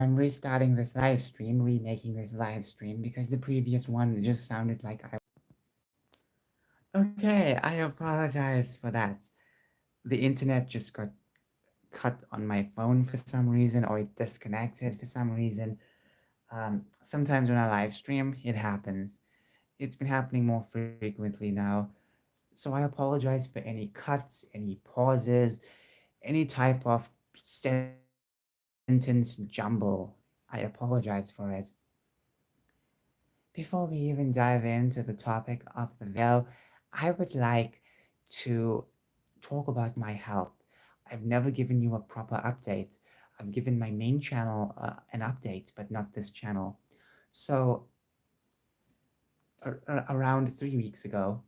I'm restarting this live stream, remaking this live stream because the previous one just sounded like I. Okay, I apologize for that. The internet just got cut on my phone for some reason, or it disconnected for some reason. Sometimes when I live stream, it happens. It's been happening more frequently now. So I apologize for any cuts, any pauses, any type of sentence jumble. I apologize for it. Before we even dive into the topic of the video, I would like to talk about my health. I've never given you a proper update. I've given my main channel an update, but not this channel. So, around 3 weeks ago,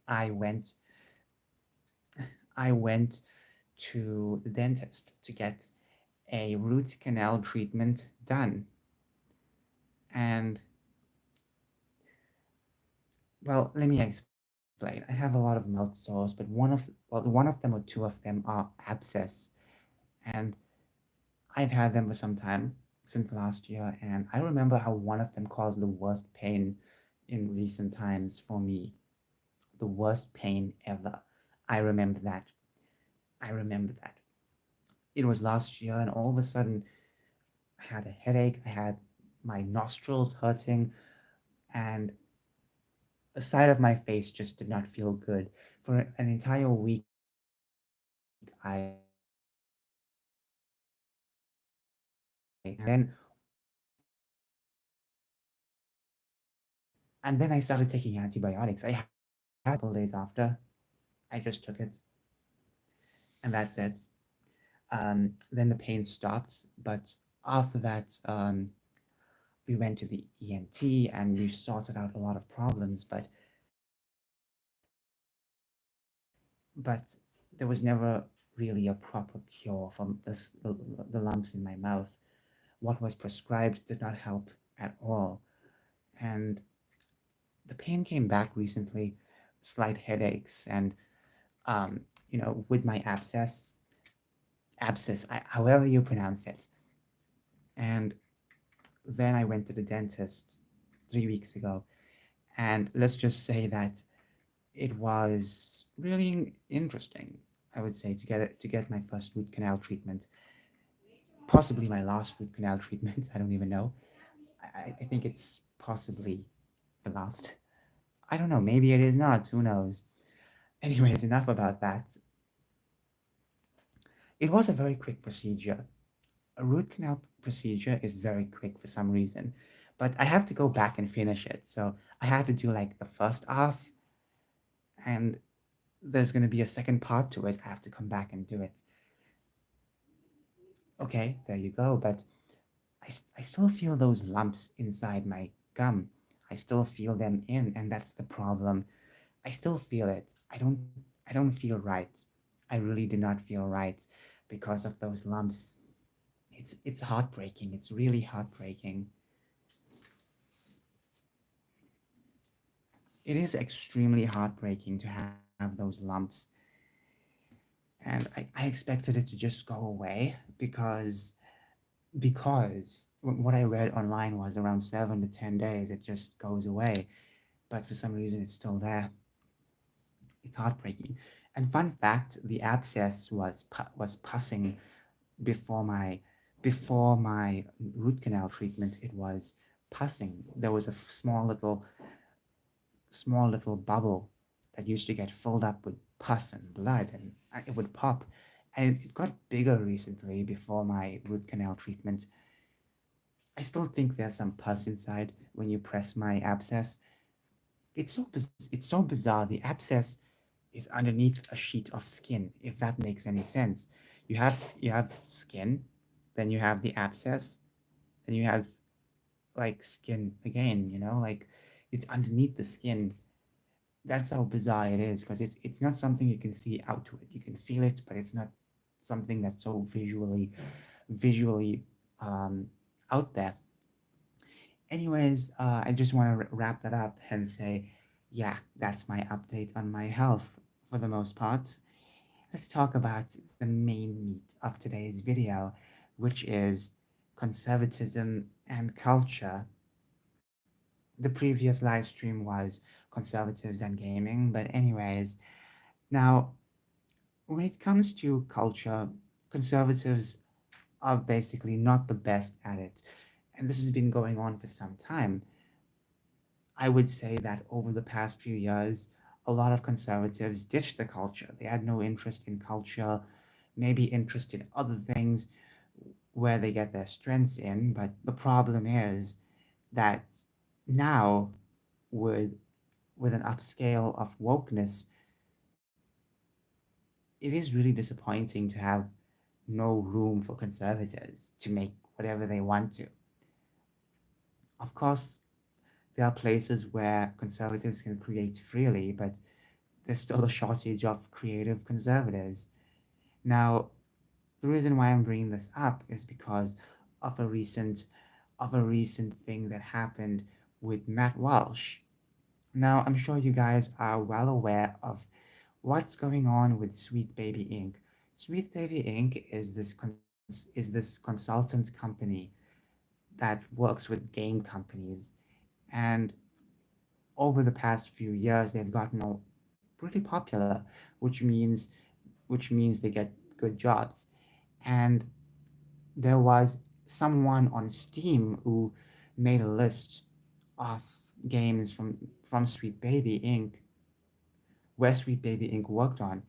I went I went to the dentist to get a root canal treatment done. And well, let me explain. I have a lot of mouth sores, but one of them or two of them are abscess, and I've had them for some time since last year, and I remember how one of them caused the worst pain in recent times for me. The worst pain ever. I remember that. I remember that. It was last year, and all of a sudden, I had a headache. I had my nostrils hurting, and the side of my face just did not feel good. For an entire week, I and then I started taking antibiotics. I had it for a couple days after. I just took it, and that's it. Then the pain stopped, but after that, we went to the ENT and we sorted out a lot of problems. But there was never really a proper cure from the lumps in my mouth. What was prescribed did not help at all, and the pain came back recently, slight headaches, and with my abscess, however you pronounce it. And then I went to the dentist 3 weeks ago, and let's just say that it was really interesting. I would say to get my first root canal treatment, possibly my last root canal treatment. I don't even know. I think it's possibly the last. I don't know. Maybe it is not. Who knows? Anyways, enough about that. It was a very quick procedure. A root canal procedure is very quick for some reason, but I have to go back and finish it. So I had to do like the first half, and there's going to be a second part to it. I have to come back and do it. Okay, there you go. But I still feel those lumps inside my gum. I still feel them in, and that's the problem. I still feel it. I don't feel right. I really do not feel right because of those lumps. It's heartbreaking. It's really heartbreaking. It is extremely heartbreaking to have those lumps. And I expected it to just go away because what I read online was around 7 to 10 days it just goes away. But for some reason it's still there. It's heartbreaking. And fun fact, the abscess was pussing before my before my root canal treatment. It was pussing. There was a small little bubble that used to get filled up with pus and blood, and it would pop. And it got bigger recently before my root canal treatment. I still think there's some pus inside when you press my abscess. It's so bizarre. The abscess is underneath a sheet of skin, if that makes any sense. You have skin, then you have the abscess, then you have like skin again, like it's underneath the skin. That's how bizarre it is because it's not something you can see out to it. You can feel it, but it's not something that's so visually um, out there. Anyways, I just want to wrap that up and say, yeah, that's my update on my health for the most part. Let's talk about the main meat of today's video, which is conservatism and culture. The previous live stream was conservatives and gaming, but anyways, now when it comes to culture, conservatives are basically not the best at it. And this has been going on for some time. I would say that over the past few years, a lot of conservatives ditched the culture. They had no interest in culture, maybe interest in other things where they get their strengths in. But the problem is that now, with with an upscale of wokeness, it is really disappointing to have no room for conservatives to make whatever they want to. Of course, there are places where conservatives can create freely, but there's still a shortage of creative conservatives. Now, the reason why I'm bringing this up is because of a recent thing that happened with Matt Walsh. Now, I'm sure you guys are well aware of what's going on with Sweet Baby Inc. Sweet Baby Inc. is this consultant company that works with game companies, and over the past few years they've gotten all pretty popular, which means they get good jobs. And there was someone on Steam who made a list of games from Sweet Baby Inc. where Sweet Baby Inc. worked on,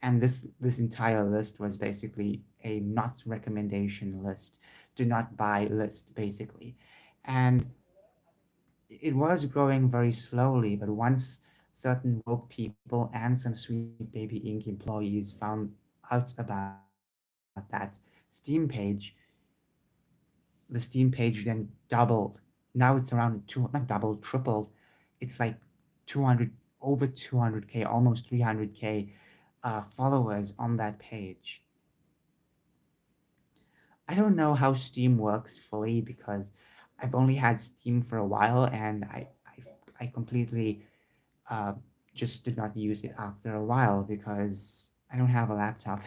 and this entire list was basically a not recommendation list, do not buy list basically, and it was growing very slowly. But once certain woke people and some Sweet Baby Inc. employees found out about that Steam page, the Steam page then doubled. Now it's around two, not doubled, tripled. It's like 200, over 200K, almost 300K followers on that page. I don't know how Steam works fully because I've only had Steam for a while, and I completely uh, just did not use it after a while because I don't have a laptop.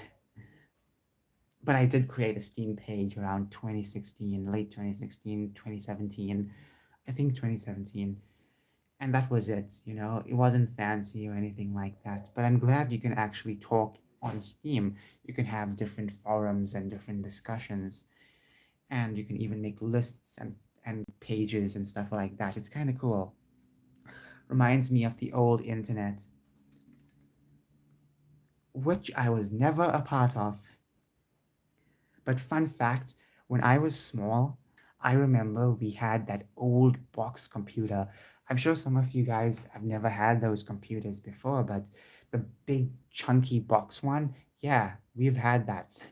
But I did create a Steam page around 2016, late 2016, 2017, I think 2017. And that was it, you know, it wasn't fancy or anything like that. But I'm glad you can actually talk on Steam. You can have different forums and different discussions, and you can even make lists and pages and stuff like that. It's kind of cool. Reminds me of the old internet, which I was never a part of. But fun fact, when I was small, I remember we had that old box computer. I'm sure some of you guys have never had those computers before, but the big chunky box one, yeah, we've had that.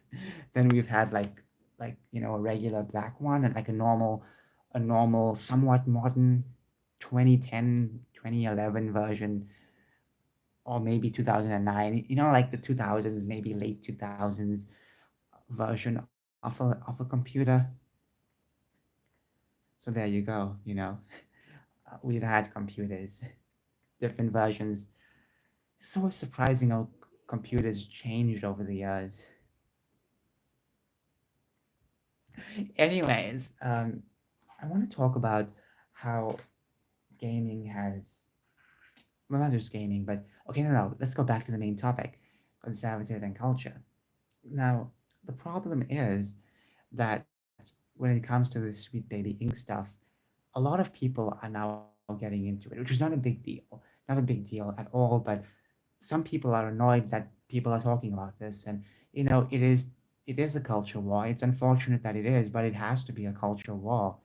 Then we've had a regular black one and like a normal somewhat modern 2010, 2011 version, or maybe 2009, like the 2000s, maybe late 2000s version of a computer. So there you go. We've had computers, different versions. It's so surprising how computers changed over the years. Anyways, I want to talk about how gaming has, well, not just gaming, but okay, no, let's go back to the main topic, conservative and culture. Now, the problem is that when it comes to the Sweet Baby Ink stuff, a lot of people are now getting into it, which is not a big deal, not a big deal at all. But some people are annoyed that people are talking about this, and it is a culture war. It's unfortunate that it is, but it has to be a culture war.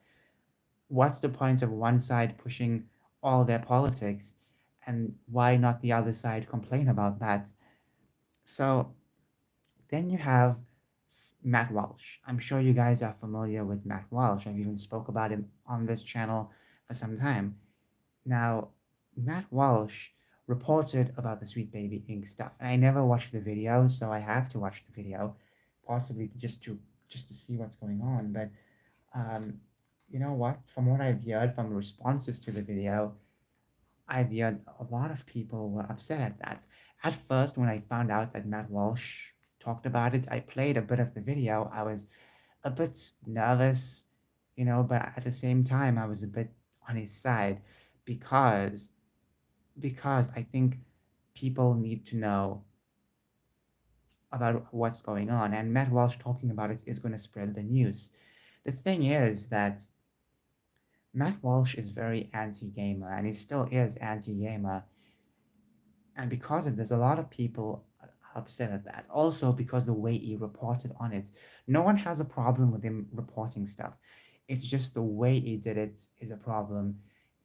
What's the point of one side pushing all their politics, and why not the other side complain about that? So then you have Matt Walsh. I'm sure you guys are familiar with Matt Walsh. I've even spoke about him on this channel for some time. Now, Matt Walsh reported about the Sweet Baby Inc. stuff, and I never watched the video, so I have to watch the video, possibly just to see what's going on. But um, you know what? From what I've heard from the responses to the video, I've heard a lot of people were upset at that. At first, when I found out that Matt Walsh talked about it, I played a bit of the video. a bit nervous, but at the same time, I was a bit on his side because I think people need to know about what's going on, and Matt Walsh talking about it is going to spread the news. The thing is that Matt Walsh is very anti-gamer, and he still is anti-gamer, and because of this, a lot of people are upset at that. Also, because the way he reported on it, no one has a problem with him reporting stuff. It's just the way he did it is a problem,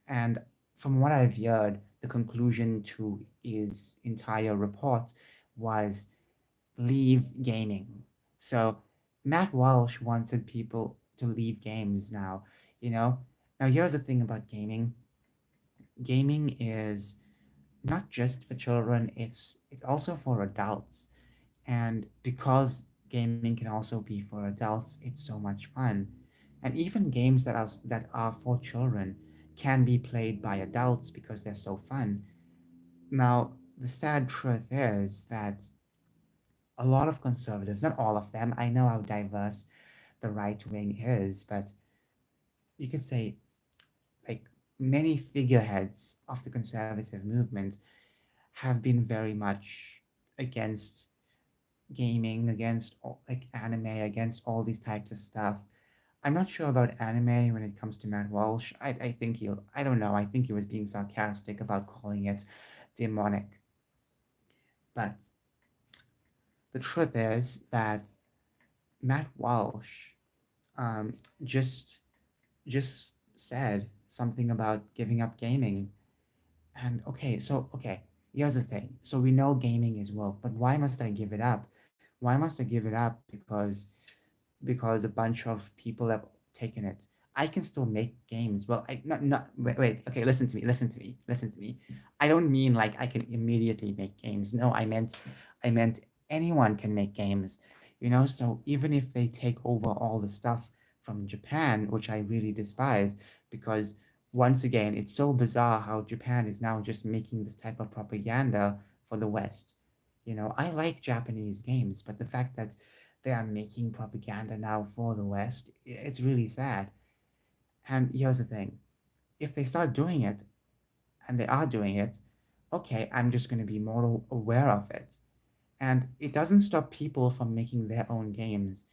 and from what I've heard, the conclusion to his entire report was leave gaming. So Matt Walsh wanted people to leave games now, you know? Now here's the thing about gaming. Gaming is not just for children, it's also for adults. And because gaming can also be for adults, it's so much fun. And even games that are for children can be played by adults because they're so fun. Now, the sad truth is that a lot of conservatives, not all of them, I know how diverse the right wing is, but you could say like many figureheads of the conservative movement have been very much against gaming, against like anime, against all these types of stuff. I'm not sure about anime when it comes to Matt Walsh. I think I don't know, I think he was being sarcastic about calling it demonic. But the truth is that Matt Walsh um, just just said something about giving up gaming. And okay, here's the thing. So we know gaming is woke, but why must I give it up? Why must I give it up because a bunch of people have taken it? I can still make games. Well, I not wait. Okay, listen to me. I don't mean like I can immediately make games. No, I meant anyone can make games. So even if they take over all the stuff from Japan, which I really despise, because once again, it's so bizarre how Japan is now just making this type of propaganda for the West. I like Japanese games, but the fact that they are making propaganda now for the West, it's really sad. And here's the thing, if they start doing it, and they are doing it, okay, I'm just going to be more aware of it. And it doesn't stop people from making their own games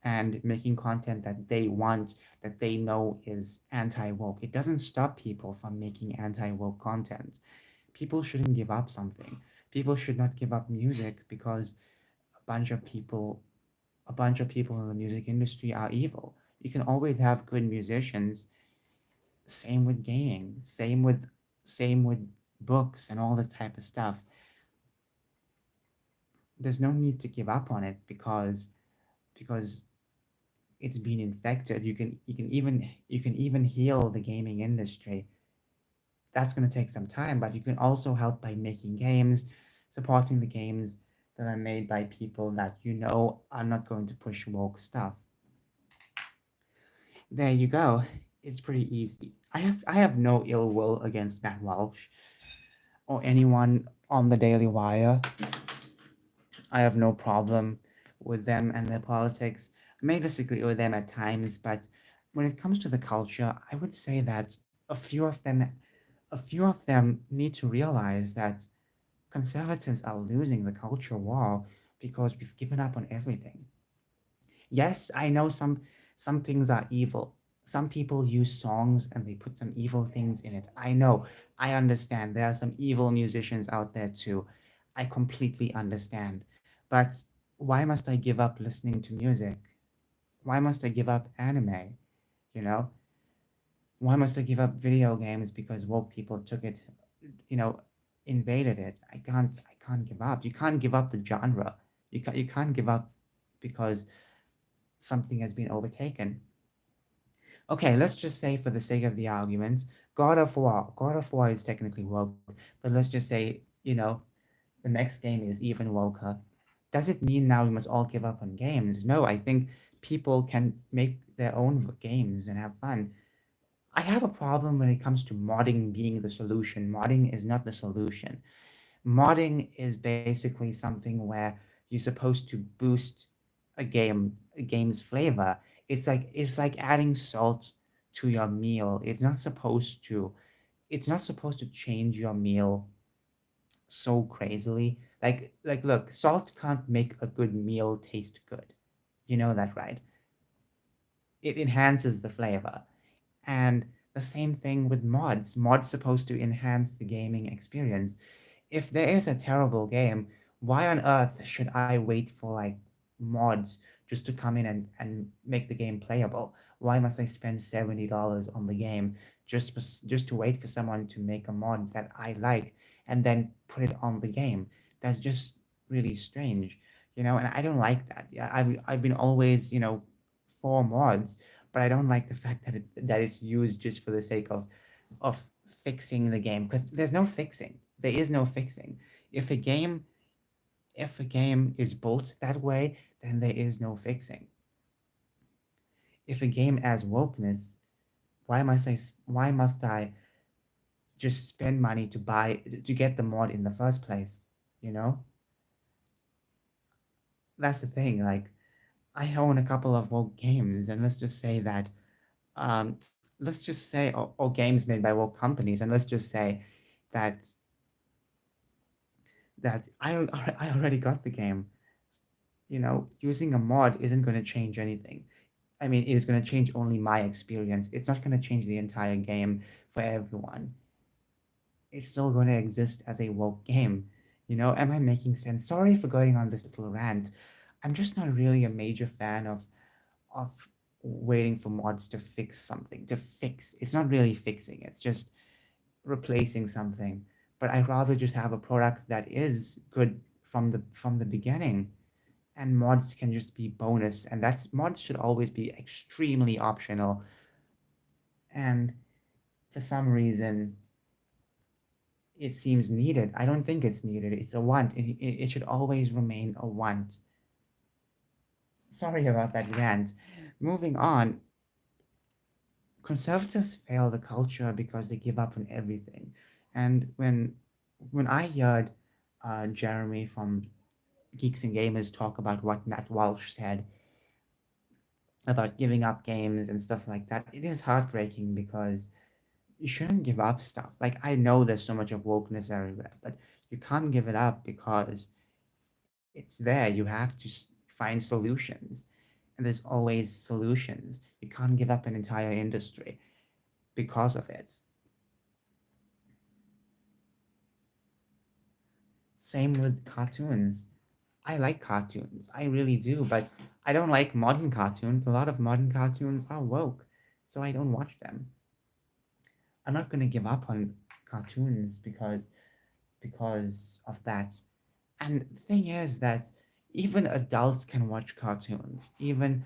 and making content that they want, that they know is anti woke. It doesn't stop people from making anti woke content. People shouldn't give up something. People should not give up music because a bunch of people a bunch of people in the music industry are evil. You can always have good musicians. Same with gaming. Same with books and all this type of stuff. There's no need to give up on it because it's been infected. You can even heal the gaming industry. That's going to take some time, but you can also help by making games, supporting the games that are made by people that are not going to push woke stuff. There you go. It's pretty easy. I have no ill will against Matt Walsh or anyone on the Daily Wire. I have no problem with them and their politics. I may disagree with them at times, but when it comes to the culture, I would say that a few of them need to realize that conservatives are losing the culture war because we've given up on everything. Yes, I know some things are evil. Some people use songs and they put some evil things in it. I know. I understand. There are some evil musicians out there too. I completely understand. But why must I give up listening to music? Why must I give up anime? You know? Why must I give up video games because woke people took it, you know, invaded it? I can't give up. You can't give up the genre. You can't give up because something has been overtaken. Okay, let's just say for the sake of the argument, God of War is technically woke, but let's just say, the next game is even woker. Does it mean now we must all give up on games? No, I think people can make their own games and have fun. I have a problem when it comes to modding being the solution. Modding is not the solution. Modding is basically something where you're supposed to boost a game's flavor. It's like adding salt to your meal. It's not supposed to change your meal so crazily. Like look, salt can't make a good meal taste good. You know that, right? It enhances the flavor. And the same thing with mods. Mods supposed to enhance the gaming experience. If there is a terrible game, why on earth should I wait for like mods just to come in and make the game playable? Why must I spend $70 on the game just to wait for someone to make a mod that I like and then put it on the game? That's just really strange, and I don't like that. Yeah, I've been always, for mods, but I don't like the fact that it's used just for the sake of fixing the game, because there's no fixing. There is no fixing. If a game if a game is built that way, then there is no fixing. If a game adds wokeness, why must I just spend money to get the mod in the first place? You know, that's the thing. Like, I own a couple of woke games, and let's just say that let's just say, or games made by woke companies, and let's just say that I already got the game. Using a mod isn't going to change anything. I mean, it is going to change only my experience. It's not going to change the entire game for everyone. It's still going to exist as a woke game. Am I making sense? Sorry for going on this little rant. I'm just not really a major fan of waiting for mods to fix something. To fix. It's not really fixing. It's just replacing something. But I'd rather just have a product that is good from the beginning, and mods can just be bonus, and that's mods should always be extremely optional. And for some reason it seems needed. I don't think it's needed. It's a want. It should always remain a want. Sorry about that rant. Moving on. Conservatives fail the culture because they give up on everything. And when I heard Jeremy from Geeks and Gamers talk about what Matt Walsh said about giving up games and stuff like that, it is heartbreaking because you shouldn't give up stuff. Like, I know there's so much of wokeness everywhere, but you can't give it up because it's there. You have to find solutions, and there's always solutions. You can't give up an entire industry because of it. Same with cartoons. I like cartoons. I really do, but I don't like modern cartoons. A lot of modern cartoons are woke, so I don't watch them. I'm not going to give up on cartoons because of that. And the thing is that even adults can watch cartoons. Even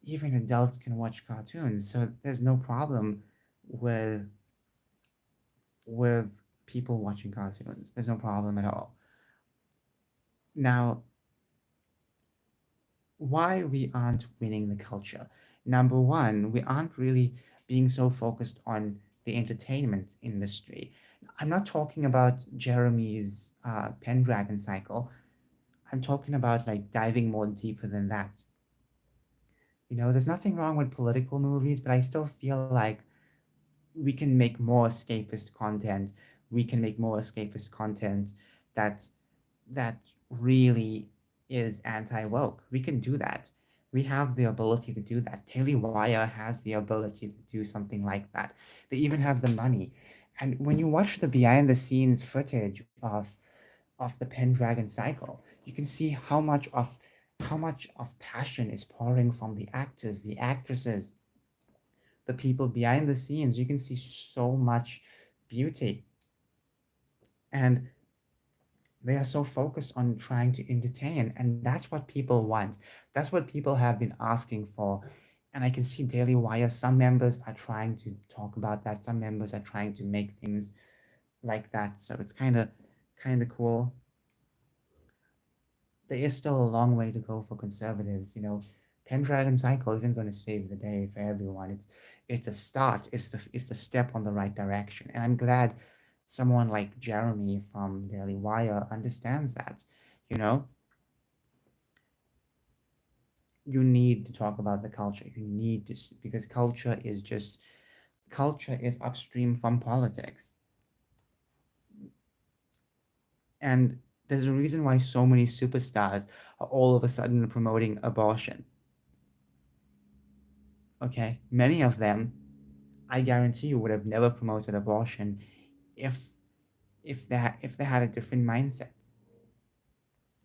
adults can watch cartoons. So there's no problem with with people watching cartoons. There's no problem at all. Now, why we aren't winning the culture? Number one, we aren't really being so focused on the entertainment industry. I'm not talking about Jeremy's Pendragon cycle. I'm talking about like diving more deeper than that. There's nothing wrong with political movies, but I still feel like we can make more escapist content. We can make more escapist content that that really is anti-woke. We can do that. We have the ability to do that. Daily Wire has the ability to do something like that. They even have the money. And when you watch the behind the scenes footage of the Pendragon cycle, you can see how much of passion is pouring from the actors, the actresses, the people behind the scenes. You can see so much beauty, and they are so focused on trying to entertain, and that's what people want. That's what people have been asking for. And I can see Daily Wire, some members are trying to talk about that, some members are trying to make things like that, so it's kind of cool. There is still a long way to go for conservatives. Pendragon cycle isn't going to save the day for everyone. It's a start. It's the step on the right direction. And I'm glad someone like Jeremy from Daily Wire understands that. You know, you need to talk about the culture. You need to, because culture is upstream from politics. And there's a reason why so many superstars are all of a sudden promoting abortion. Okay, many of them, I guarantee you, would have never promoted abortion if if they had a different mindset.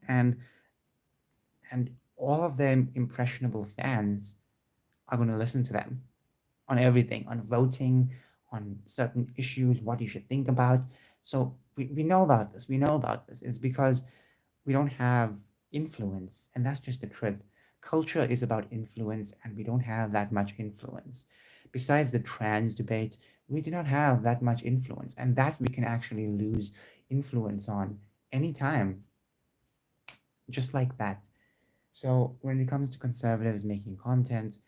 And and all of their impressionable fans are going to listen to them on everything, on voting, on certain issues, what you should think about. So we know about this. We know about this. It's because we don't have influence, and that's just the truth. Culture is about influence, and we don't have that much influence. Besides the trans debate, we do not have that much influence, and that we can actually lose influence on anytime, just like that. So when it comes to conservatives making content,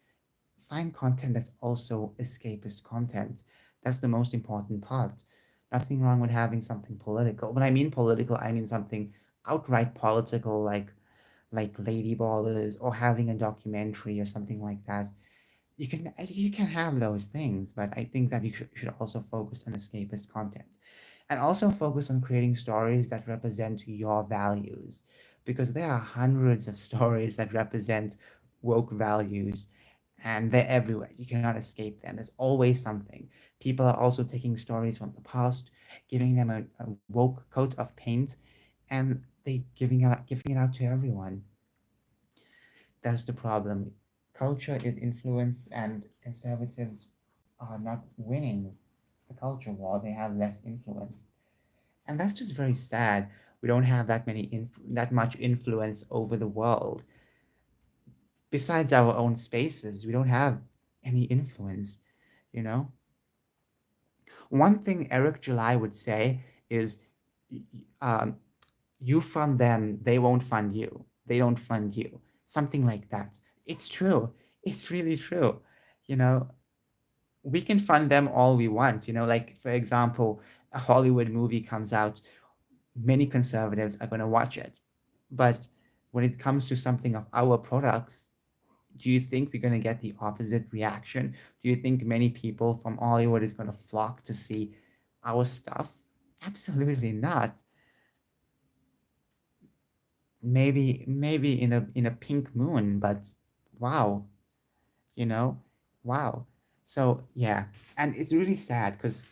find content that's also escapist content. That's the most important part. Nothing wrong with having something political. When I mean political, I mean something outright political, like Lady Ballers, or having a documentary or something like that. You can have those things, but I think that you should also focus on escapist content, and also focus on creating stories that represent your values, because there are hundreds of stories that represent woke values, and they're everywhere. You cannot escape them. There's always something. People are also taking stories from the past, giving them a woke coat of paint, and they giving it out to everyone. That's the problem. Culture is influence, and conservatives are not winning the culture war. They have less influence, and that's just very sad. We don't have that much influence over the world. Besides our own spaces, we don't have any influence. You know, one thing Eric July would say is, um, "You fund them, they won't fund you. They don't fund you." Something like that. It's true. It's really true. You know, we can fund them all we want. Like, for example, a Hollywood movie comes out, many conservatives are going to watch it. But when it comes to something of our products, do you think we're going to get the opposite reaction? Do you think many people from Hollywood is going to flock to see our stuff? Absolutely not. Maybe in a pink moon, but wow, you know, wow. So yeah, and it's really sad because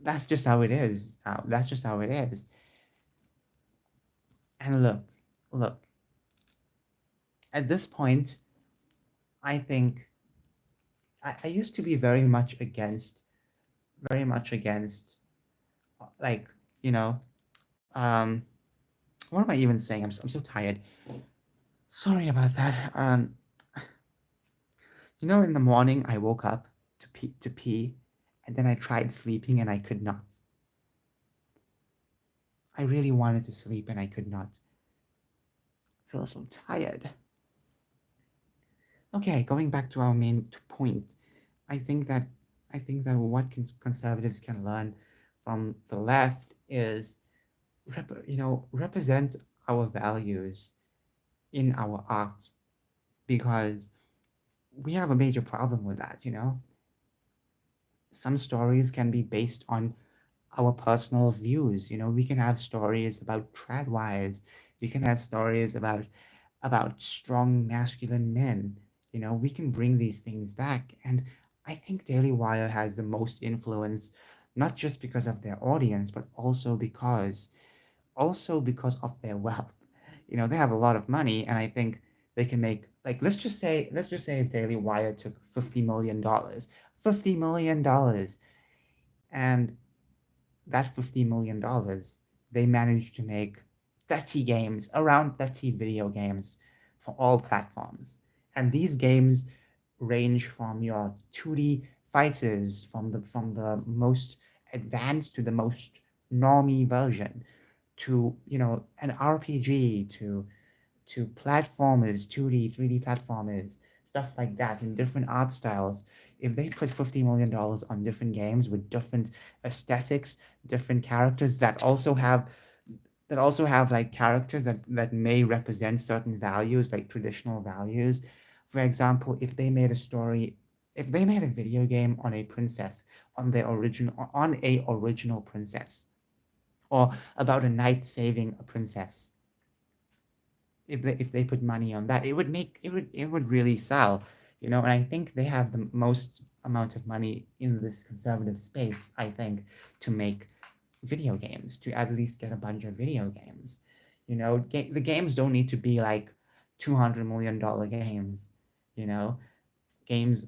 that's just how it is. That's just how it is. And look, at this point, I think I used to be very much against, like, you know, um, what am I even saying? I'm so tired. Sorry about that. In the morning I woke up to pee, and then I tried sleeping and I could not. I really wanted to sleep and I could not. I feel so tired. Okay, going back to our main point, I think that what conservatives can learn from the left is, represent our values in our art, because we have a major problem with that. Some stories can be based on our personal views. We can have stories about trad wives. We can have stories about strong masculine men. We can bring these things back, and I think Daily Wire has the most influence, not just because of their audience, but also because of their wealth. They have a lot of money, and I think they can make, like, let's just say Daily Wire took $50 million, $50 million, and that $50 million, they managed to make 30 games, around 30 video games for all platforms. And these games range from your 2D fighters, from the most advanced to the most normie version, to an RPG, to platformers, 2D, 3D platformers, stuff like that, in different art styles. If they put $50 million on different games with different aesthetics, different characters that also have like characters that may represent certain values, like traditional values, For example, if they made a video game on a princess, on a original princess, or about a knight saving a princess, if they put money on that, it would really sell, you know. And I think they have the most amount of money in this conservative space, I think, to make video games, to at least get a bunch of video games. You know, the games don't need to be like $200 million games. You know, games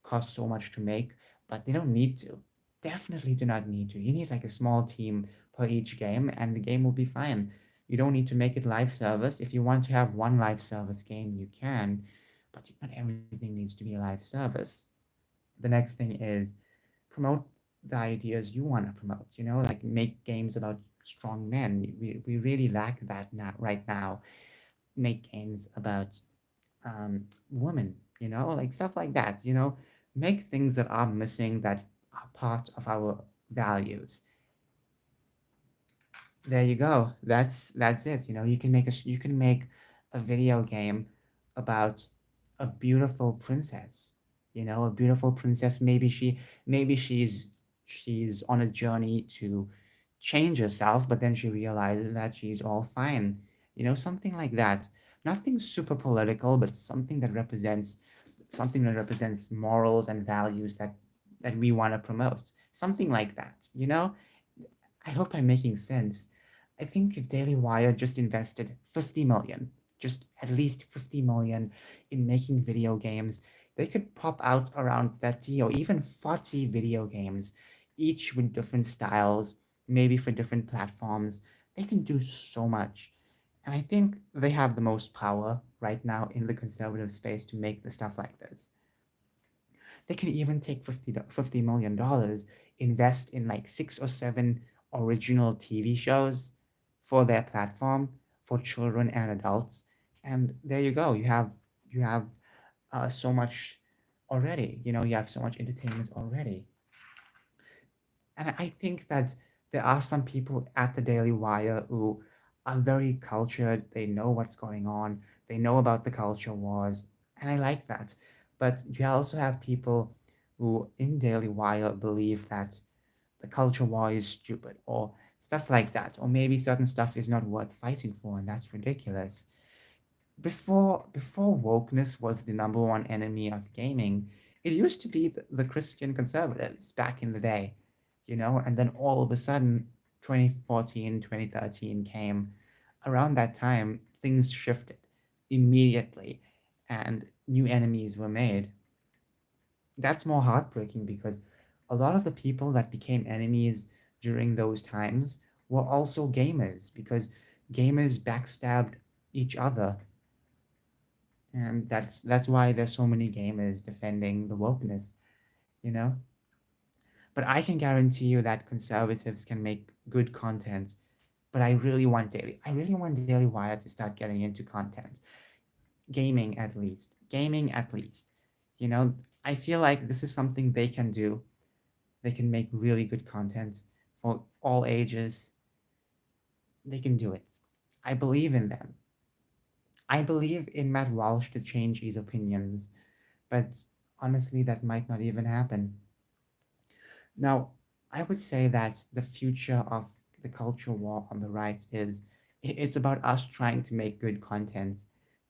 cost so much to make, but they don't need to. Definitely do not need to. You need like a small team per each game, and the game will be fine. You don't need to make it live service. If you want to have one live service game, you can, but not everything needs to be a live service. The next thing is promote the ideas you want to promote, you know, like make games about strong men. We really lack that now, right now. Make games about women, you know, like stuff like that, you know, make things that are missing, that are part of our values. There you go. That's it. You know, you can make a video game about a beautiful princess. You know, a beautiful princess. Maybe she's on a journey to change herself, but then she realizes that she's all fine. You know, something like that. Nothing super political, but something that represents morals and values that we want to promote. Something like that. You know, I hope I'm making sense. I think if Daily Wire just invested 50 million, just at least 50 million in making video games, they could pop out around 30 or even 40 video games, each with different styles, maybe for different platforms. They can do so much. And I think they have the most power right now in the conservative space to make the stuff like this. They can even take $50 million, invest in like 6 or 7 original TV shows for their platform for children and adults. And there you go. You have so much already. You know, you have so much entertainment already. And I think that there are some people at the Daily Wire who are very cultured. They know what's going on. They know about the culture wars, and I like that. But you also have people who in Daily Wire believe that the culture war is stupid or stuff like that, or maybe certain stuff is not worth fighting for, and that's ridiculous. Before wokeness was the number one enemy of gaming, it used to be the Christian conservatives back in the day, you know, and then all of a sudden 2014, 2013 came. Around that time, things shifted immediately and new enemies were made. That's more heartbreaking because a lot of the people that became enemies during those times were also gamers because gamers backstabbed each other, and that's why there's so many gamers defending the wokeness, you know. But I can guarantee you that conservatives can make good content. But I really want Daily Wire to start getting into content, gaming at least. You know, I feel like this is something they can do. They can make really good content for all ages. They can do it. I believe in them. I believe in Matt Walsh to change his opinions, but honestly, that might not even happen. Now, I would say that the future of the culture war on the right is it's about us trying to make good content.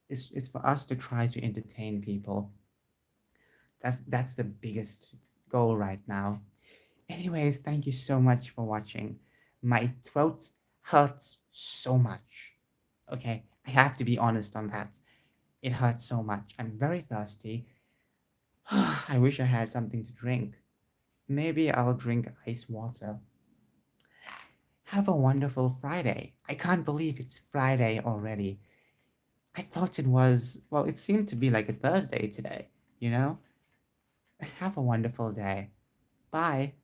It's for us to try to entertain people. That's the biggest goal right now. Anyways, thank you so much for watching. My throat hurts so much. Okay, I have to be honest on that. It hurts so much. I'm very thirsty. I wish I had something to drink. Maybe I'll drink ice water. Have a wonderful Friday. I can't believe it's Friday already. I thought it was, well, it seemed to be like a Thursday today, you know? Have a wonderful day. Bye.